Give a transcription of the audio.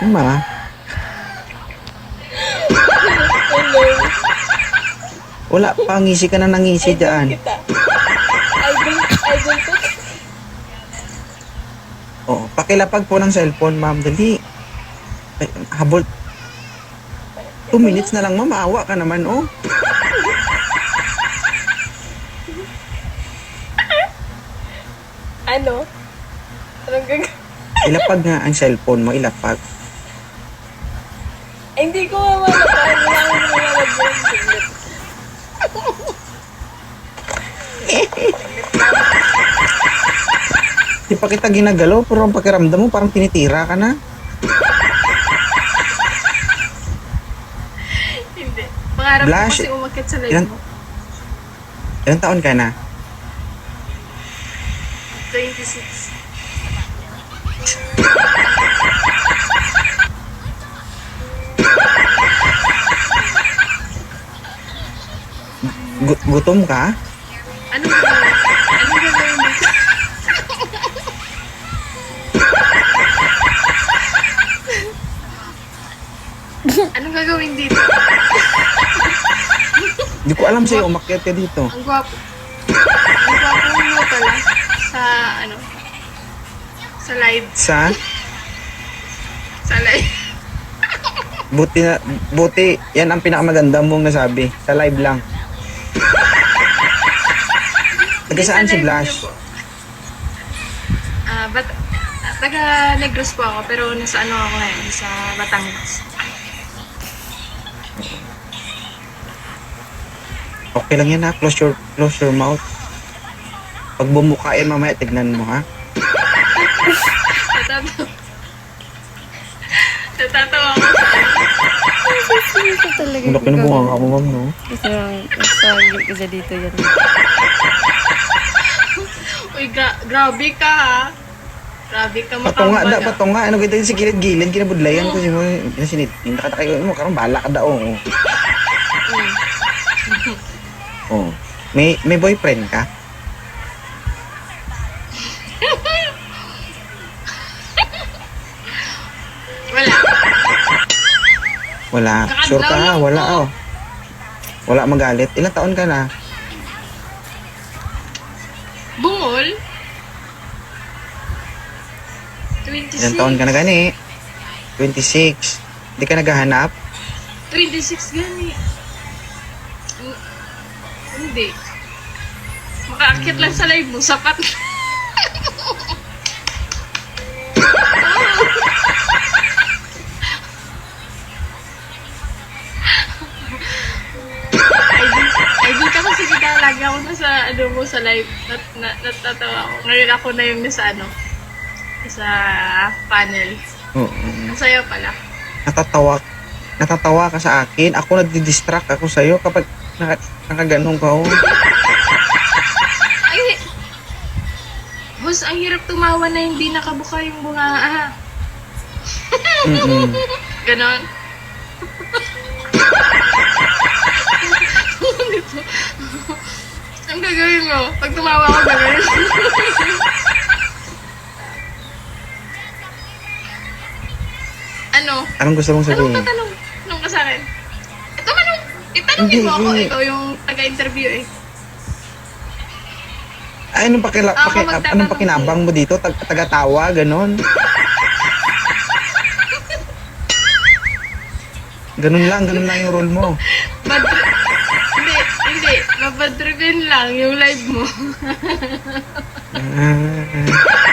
Ma, Hello. wala pa. Ngisi ka na nangisi Idol dyan. kita. Idol to. Oo, pakilapag po ng cellphone, ma'am. Dali. Ay, habol. 2 minutes na lang, ma'am. Maawa ka naman, oh. Ano? Anong gagawin? Ilapag nga ang cellphone mo, ilapag. Ay, hindi ko mawala. Parang wala akong malalagyan. Di pa kita ginagalaw, pero ang pakiramdam mo parang tinitira ka na. Hindi. Pangarap ko Blush. kasi umakit sa live Ilan- mo. Ilang taon ka na? 26. Gutom ka? Anong gagawin? Anong gagawin dito? Anong gagawin dito? Di ko alam sa'yo, umakyat ka dito. Ang gwapo. Ang gwapo mo pala sa ano? Sa live. Sa live. Buti, yan ang pinakamaganda mong nasabi. Sa live lang. Taga saan Sa si live Blush? niyo po. Taga Negros po ako, pero nasa ano ako ngayon, sa Batangas. Okay lang yan ha, close your mouth. Pag bumukain mamaya, tignan mo ha. Natatawa ako. Ito talaga Ang laki ng bunga nga mo, ma'am, no? Kasi nang isa dito yan. Uy, grabe ka ha. Grabe ka Patunga makambal da, patunga. Ano kita sa gilid-gilid, kinabudlayan ko. Sinasinit. Nakatakayo mo, karang bala ka daw. Oh. May boyfriend ka? Wala. Wala. Sure ka ha? Wala oh. Wala magalit. Ilang taon ka na? Bungol? 26. Ilang taon ka na gani? 26. Hindi ka naghahanap? 26 gani. Hindi. Makaakit lang sa live mo, sapat. Idol ka kasi kita lagi ako nasa ano mo sa live. Natatawa ako. Ngayon ako na yung nasa ano, sa panel. Oo. Ang sayo pala. Natatawa ka sa akin. Ako nagdi-distract ako sa'yo kapag nakaganong ka. Oh. Ay, boss, ang hirap tumawa na hindi nakabuka yung bunga. Mm-mm. Ganon. Ang gagawin mo? Pag tumawa ko, gagawin. Ano? Anong gusto mong Anong sabihin? tatanong? Anong ka sa akin? Itanongin mo ako. Ikaw yung taga-interview eh. Ay, magtatanong anong pakinabang mo dito? Taga-tawa, ganon? Ganun lang yung role mo. Hindi. Mabadribin lang yung live mo. Ah.